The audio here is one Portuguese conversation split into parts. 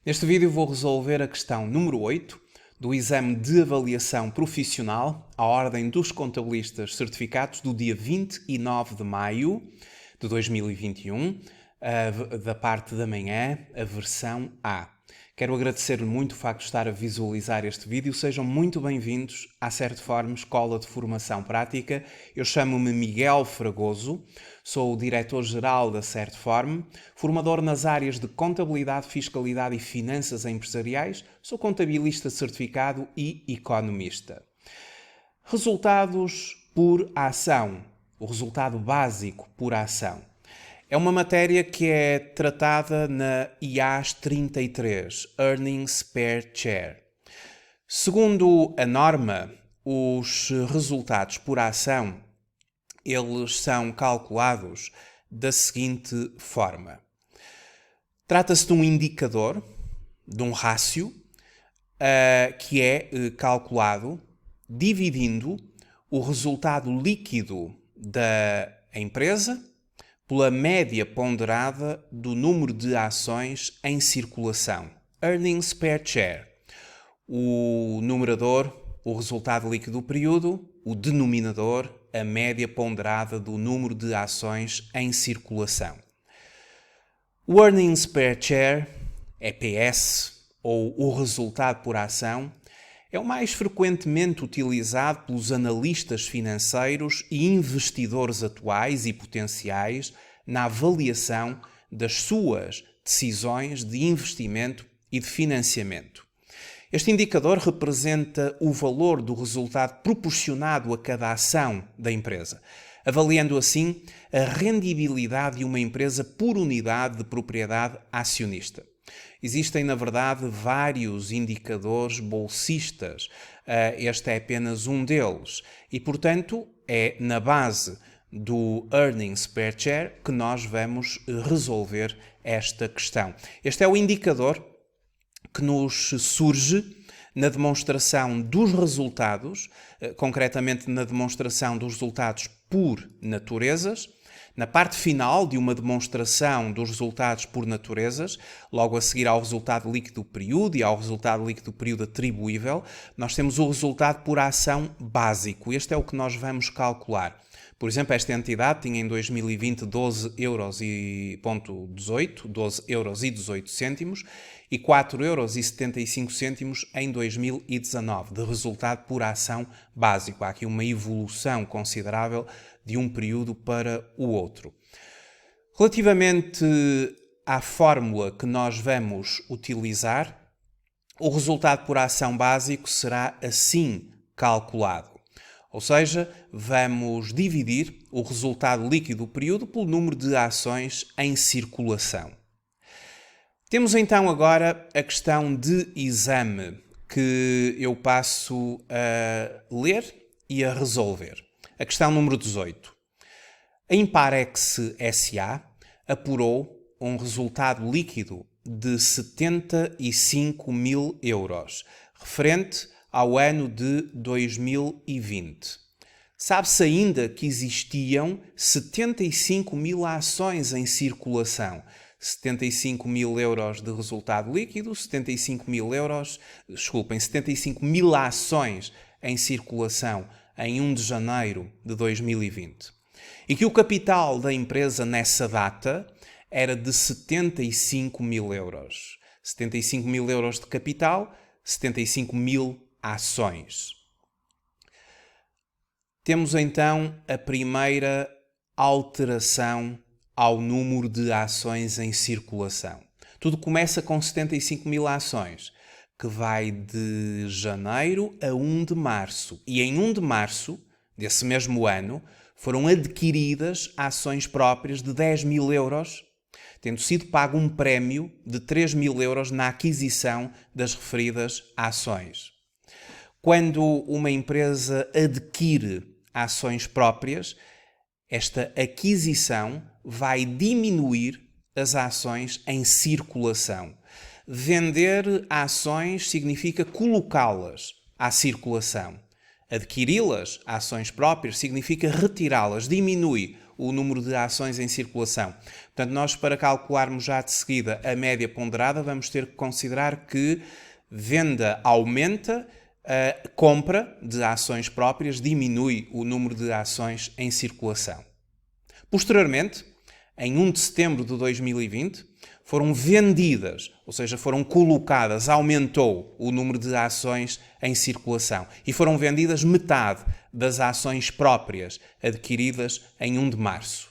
Neste vídeo vou resolver a questão número 8 do exame de avaliação profissional à Ordem dos Contabilistas Certificados do dia 29 de maio de 2021, da parte da manhã, a versão A. Quero agradecer-lhe muito o facto de estar a visualizar este vídeo. Sejam muito bem-vindos à Certform Escola de Formação Prática. Eu chamo-me Miguel Fragoso, sou o diretor-geral da Certform, formador nas áreas de contabilidade, fiscalidade e finanças empresariais, sou contabilista certificado e economista. Resultados por ação. O resultado básico por ação. É uma matéria que é tratada na IAS 33, Earnings per Share. Segundo a norma, os resultados por ação, eles são calculados da seguinte forma. Trata-se de um indicador, de um rácio, que é calculado dividindo o resultado líquido da empresa pela média ponderada do número de ações em circulação. Earnings per share. O numerador, o resultado líquido do período, o denominador, a média ponderada do número de ações em circulação. O earnings per share, EPS, ou o resultado por ação, é o mais frequentemente utilizado pelos analistas financeiros e investidores atuais e potenciais na avaliação das suas decisões de investimento e de financiamento. Este indicador representa o valor do resultado proporcionado a cada ação da empresa, avaliando assim a rendibilidade de uma empresa por unidade de propriedade acionista. Existem, na verdade, vários indicadores bolsistas. Este é apenas um deles. E, portanto, é na base do earnings per share que nós vamos resolver esta questão. Este é o indicador que nos surge na demonstração dos resultados, concretamente na demonstração dos resultados por naturezas. Na parte final de uma demonstração dos resultados por naturezas, logo a seguir ao resultado líquido do período e ao resultado líquido do período atribuível, nós temos o resultado por ação básico. Este é o que nós vamos calcular. Por exemplo, esta entidade tinha em 2020 12,18€ e 4,75€ em 2019, de resultado por ação básico. Há aqui uma evolução considerável de um período para o outro. Relativamente à fórmula que nós vamos utilizar, o resultado por ação básico será assim calculado. Ou seja, vamos dividir o resultado líquido do período pelo número de ações em circulação. Temos então agora a questão de exame que eu passo a ler e a resolver. A questão número 18. A Imparex S.A. apurou um resultado líquido de 75.000€, referente ao ano de 2020. Sabe-se ainda que existiam 75.000 ações em circulação. 75.000€ de resultado líquido, 75.000 ações em circulação em 1 de janeiro de 2020. E que o capital da empresa nessa data era de 75.000€. 75.000€ de capital, 75.000 ações. Temos então a primeira alteração ao número de ações em circulação. Tudo começa com 75.000 ações, que vai de janeiro a 1 de março. E em 1 de março desse mesmo ano foram adquiridas ações próprias de 10.000€, tendo sido pago um prémio de 3.000€ na aquisição das referidas ações. Quando uma empresa adquire ações próprias, esta aquisição vai diminuir as ações em circulação. Vender ações significa colocá-las à circulação. Adquiri-las, ações próprias, significa retirá-las, diminui o número de ações em circulação. Portanto, nós para calcularmos já de seguida a média ponderada, vamos ter que considerar que venda aumenta, a compra de ações próprias diminui o número de ações em circulação. Posteriormente, em 1 de setembro de 2020, foram vendidas, ou seja, foram colocadas, aumentou o número de ações em circulação e foram vendidas metade das ações próprias adquiridas em 1 de março.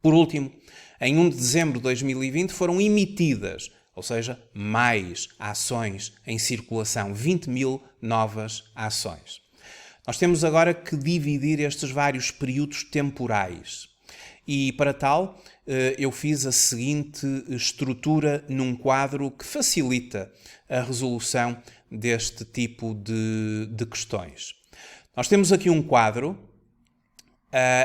Por último, em 1 de dezembro de 2020 foram emitidas, ou seja, mais ações em circulação, 20 mil novas ações. Nós temos agora que dividir estes vários períodos temporais. E para tal, eu fiz a seguinte estrutura num quadro que facilita a resolução deste tipo de questões. Nós temos aqui um quadro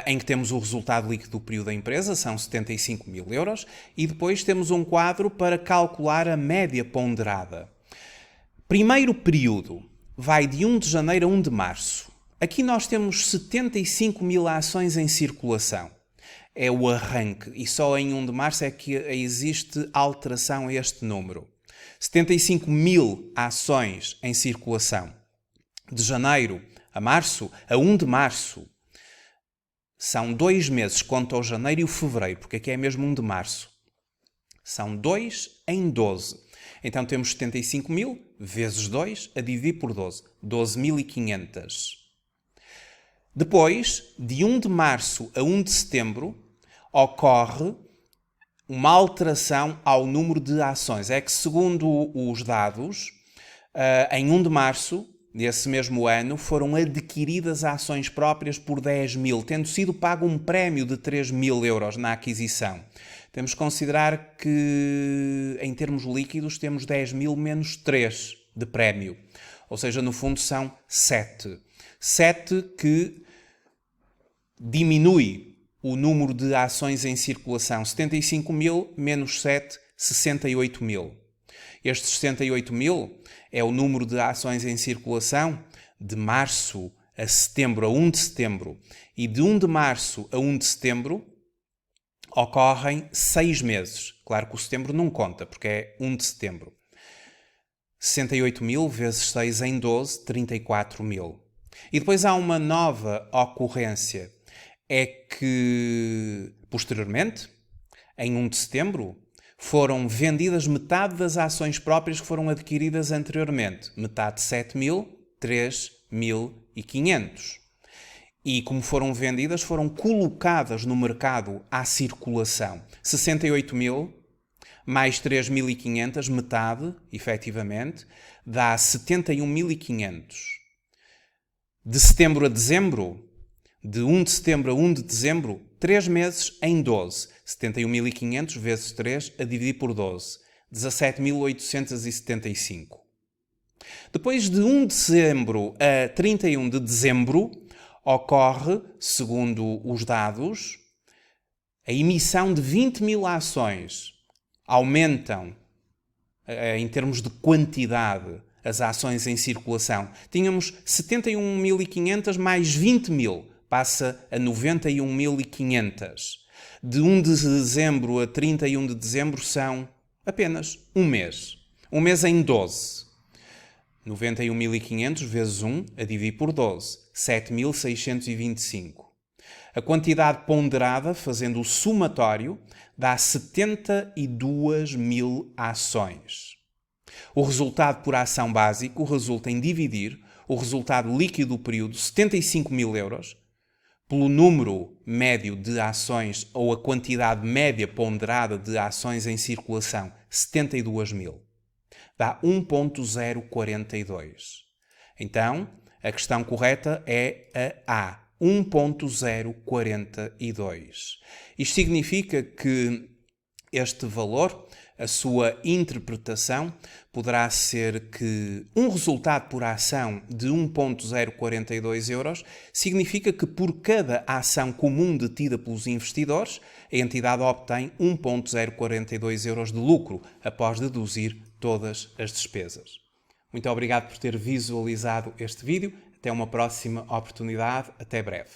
em que temos o resultado líquido do período da empresa, são 75 mil euros, e depois temos um quadro para calcular a média ponderada. Primeiro período vai de 1 de janeiro a 1 de março. Aqui nós temos 75 mil ações em circulação. É o arranque, e só em 1 de março é que existe alteração a este número. 75 mil ações em circulação. De janeiro a março, a 1 de março, são 2 meses, conta o janeiro e o fevereiro, porque aqui é mesmo 1 de março. São 2 em 12. Então temos 75 mil vezes 2 a dividir por 12. 12.500. Depois, de 1 de março a 1 de setembro, ocorre uma alteração ao número de ações. É que, segundo os dados, em 1 de março desse mesmo ano, foram adquiridas ações próprias por 10 mil, tendo sido pago um prémio de 3 mil euros na aquisição. Temos que considerar que, em termos líquidos, temos 10 mil menos 3 de prémio. Ou seja, no fundo são 7. 7 que diminui o número de ações em circulação. 75 mil menos 7, 68 mil. Estes 68 mil é o número de ações em circulação de março a setembro, a 1 de setembro. E de 1 de março a 1 de setembro ocorrem 6 meses. Claro que o setembro não conta, porque é 1 de setembro. 68 mil vezes 6 em 12, 34 mil. E depois há uma nova ocorrência. É que, posteriormente, em 1 de setembro, foram vendidas metade das ações próprias que foram adquiridas anteriormente. Metade 7 mil, 3.500. E como foram vendidas, foram colocadas no mercado à circulação. 68 mil mais 3.500, metade, efetivamente, dá 71.500. De setembro a dezembro, de 1 de setembro a 1 de dezembro, 3 meses em 12. 71.500 vezes 3 a dividir por 12. 17.875. Depois de 1 de dezembro a 31 de dezembro, ocorre, segundo os dados, a emissão de 20 mil ações. Aumentam, em termos de quantidade, as ações em circulação. Tínhamos 71.500 mais 20 mil. Passa a 91.500. De 1 de dezembro a 31 de dezembro são apenas um mês. Um mês em 12. 91.500 vezes 1 a dividir por 12. 7.625. A quantidade ponderada, fazendo o somatório, dá 72 mil ações. O resultado por ação básico resulta em dividir o resultado líquido do período, 75 mil euros, pelo número médio de ações ou a quantidade média ponderada de ações em circulação, 72 mil. Dá 1.042. Então, a questão correta é a A. 1.042. Isto significa que este valor, a sua interpretação, poderá ser que um resultado por ação de 1.042 euros significa que por cada ação comum detida pelos investidores, a entidade obtém 1.042 euros de lucro após deduzir todas as despesas. Muito obrigado por ter visualizado este vídeo. Até uma próxima oportunidade. Até breve.